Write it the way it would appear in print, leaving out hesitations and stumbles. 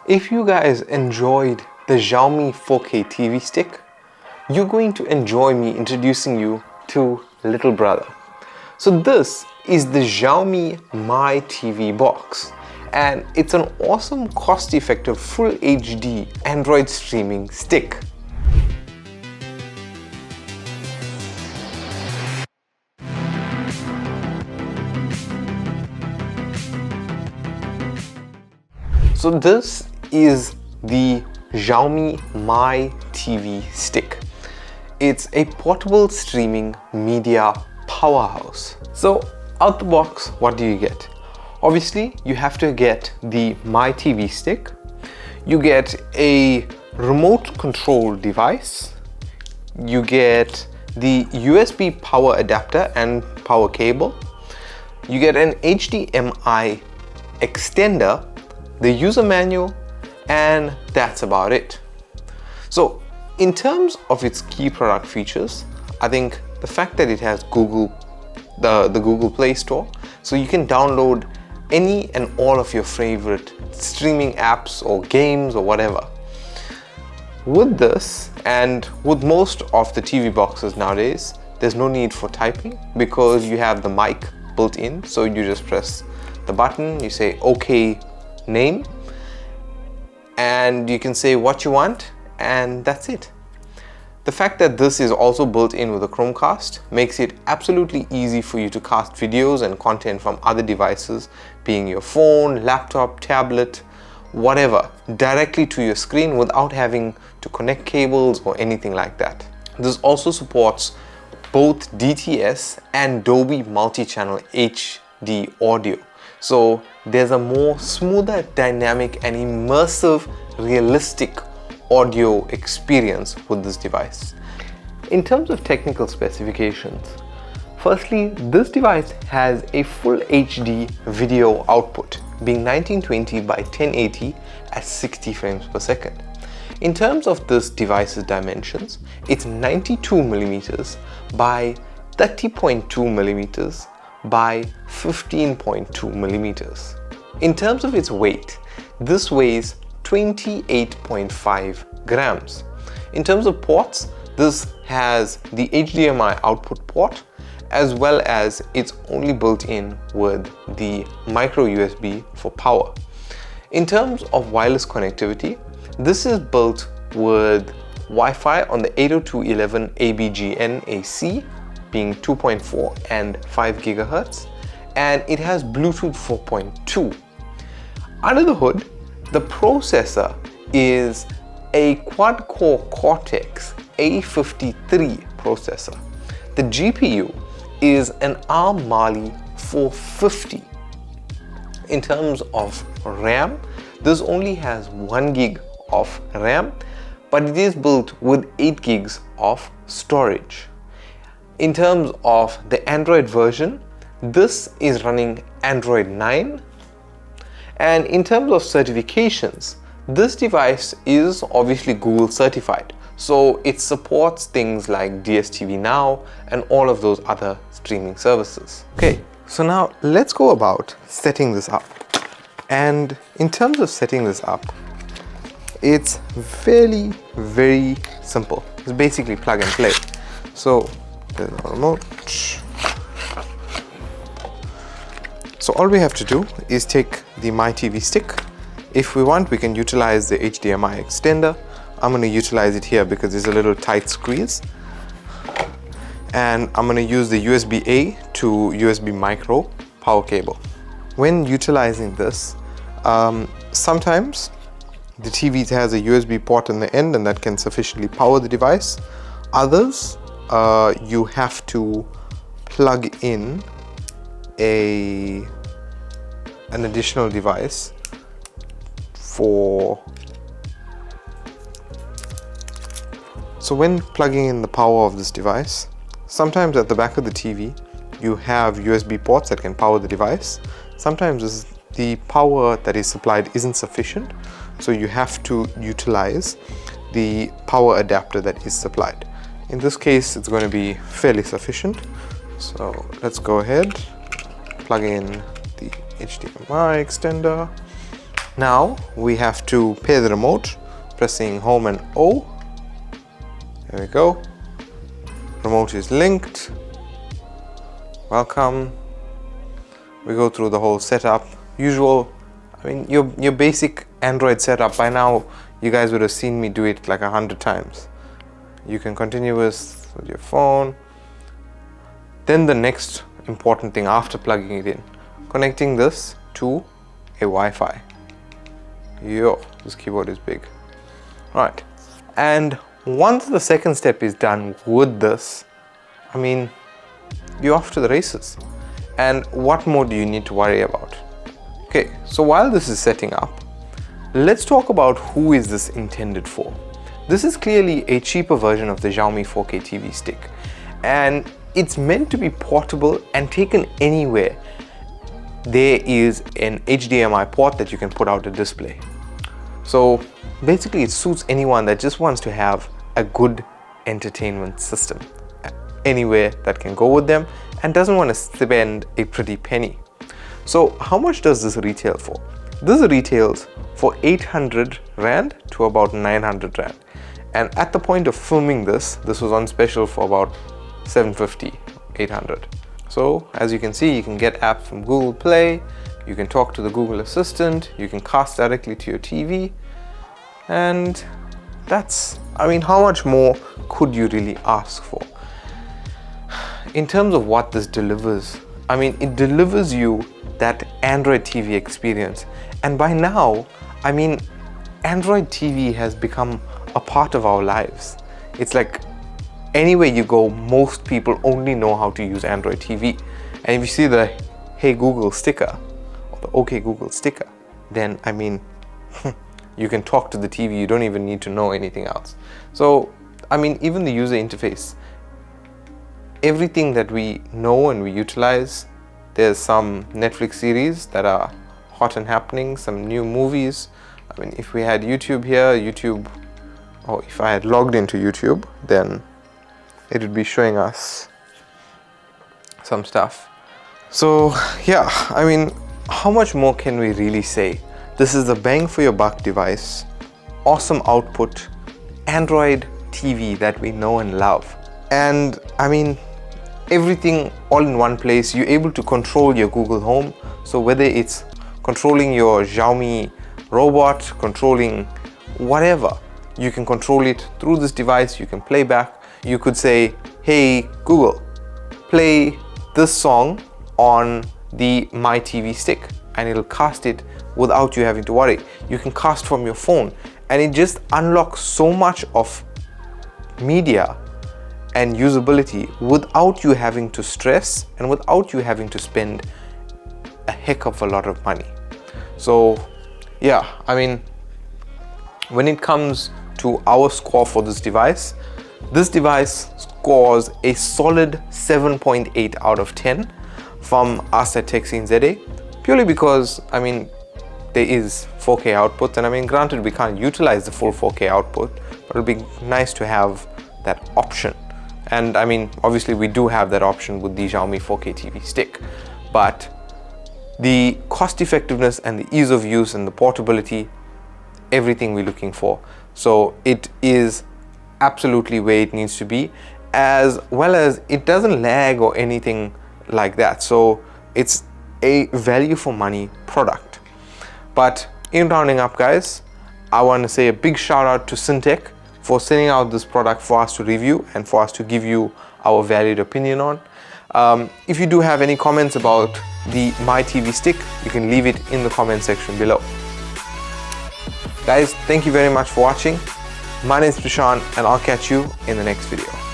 If you guys enjoyed the Xiaomi 4K TV stick, you're going to enjoy me introducing you to little brother. So this is the Xiaomi Mi TV box, and it's an awesome cost-effective full HD Android streaming stick. So this is the Xiaomi Mi TV Stick. It's a portable streaming media powerhouse. So out the box, what do you get? Obviously, you have to get the Mi TV Stick. You get a remote control device. You get the USB power adapter and power cable. You get an HDMI extender, the user manual, and that's about it. So in terms of its key product features, I think the fact that it has the Google Play Store, so you can download any and all of your favorite streaming apps or games or whatever. With this, and with most of the TV boxes nowadays, there's no need for typing because you have the mic built in. So you just press the button, you say OK name, and you can say what you want, and that's it. The fact that this is also built in with a Chromecast makes it absolutely easy for you to cast videos and content from other devices, being your phone, laptop, tablet, whatever, directly to your screen without having to connect cables or anything like that. This also supports both DTS and Dolby multi-channel HD audio. So there's a more smoother, dynamic and immersive, realistic audio experience with this device. In terms of technical specifications, firstly, this device has a full HD video output, being 1920 by 1080 at 60 frames per second. In terms of this device's dimensions, it's 92mm by 30.2mm by 15.2mm. In terms of its weight, this weighs 28.5 grams. In terms of ports, this has the HDMI output port, as well as it's only built in with the micro USB for power. In terms of wireless connectivity, this is built with Wi-Fi on the 802.11 AC, being 2.4 and 5 gigahertz, and it has Bluetooth 4.2. Under the hood, the processor is a quad-core Cortex A53 processor. The GPU is an ARM Mali 450. In terms of RAM, this only has 1 gig of RAM, but it is built with 8 gigs of storage. In terms of the Android version, this is running Android 9. And in terms of certifications, this device is obviously Google certified. So it supports things like DSTV Now and all of those other streaming services. Okay, so now let's go about setting this up. And in terms of setting this up, it's very simple. It's basically plug and play. So there's a remote. So all we have to do is take the Mi TV stick. If we want, we can utilize the HDMI extender. I'm going to utilize it here because it's a little tight squeeze. And I'm going to use the USB-A to USB micro power cable. When utilizing this, sometimes the TV has a USB port on the end and that can sufficiently power the device. Others, you have to plug in an additional device so when plugging in the power of this device, sometimes at the back of the TV you have USB ports that can power the device. Sometimes the power that is supplied isn't sufficient, so you have to utilize the power adapter that is supplied. In this case, it's going to be fairly sufficient. So let's go ahead, plug in the HDMI extender, Now we have to pair the remote, pressing home and O. There we go. Remote is linked. Welcome. We go through the whole setup. Usual, I mean, your basic Android setup. By now, you guys would have seen me do it like 100 times. You can continue with your phone. Then the next important thing after plugging it in, connecting this to a Wi-Fi. Yo, this keyboard is big. Right, and once the second step is done with this, I mean, you're off to the races. And what more do you need to worry about? Okay, so while this is setting up, let's talk about who is this intended for. This is clearly a cheaper version of the Xiaomi 4K TV stick, and it's meant to be portable and taken anywhere. There is an HDMI port that you can put out a display. So basically it suits anyone that just wants to have a good entertainment system anywhere that can go with them and doesn't want to spend a pretty penny. So how much does this retail for? This retails for 800 Rand to about 900 Rand. And at the point of filming this was on special for about 750, 800. So as you can see, you can get apps from Google Play, you can talk to the Google Assistant, you can cast directly to your TV, and that's, I mean, how much more could you really ask for? In terms of what this delivers, I mean, it delivers you that Android TV experience. And by now, I mean, Android TV has become a part of our lives. It's like anywhere you go, most people only know how to use Android TV. And if you see the Hey Google sticker or the OK Google sticker, then I mean, you can talk to the TV, you don't even need to know anything else. So, I mean, even the user interface, everything that we know and we utilize, there's some Netflix series that are hot and happening, some new movies. I mean, if we had YouTube here, or if I had logged into YouTube, then it would be showing us some stuff. So yeah, I mean, how much more can we really say? This is the bang for your buck device, awesome output, Android TV that we know and love. And I mean, everything all in one place. You're able to control your Google Home. So whether it's controlling your Xiaomi robot, controlling whatever, you can control it through this device. You can play back. You could say, hey Google, play this song on the Mi TV Stick, and it'll cast it without you having to worry. You can cast from your phone, and it just unlocks so much of media and usability without you having to stress and without you having to spend a heck of a lot of money. So yeah, I mean, when it comes to our score for this device scores a solid 7.8 out of 10 from us at techsceneza, purely because, I mean, there is 4K output, and I mean, granted, we can't utilize the full 4K output, but it'll be nice to have that option. And I mean, obviously we do have that option with the Xiaomi 4K TV stick, but the cost effectiveness and the ease of use and the portability, everything we're looking for. So it is absolutely where it needs to be, as well as it doesn't lag or anything like that. So it's a value for money product. But in rounding up, guys, I want to say a big shout out to Syntech for sending out this product for us to review and for us to give you our valued opinion on. If you do have any comments about the Mi TV Stick, you can leave it in the comment section below. Guys, thank you very much for watching. My name is Prashant, and I'll catch you in the next video.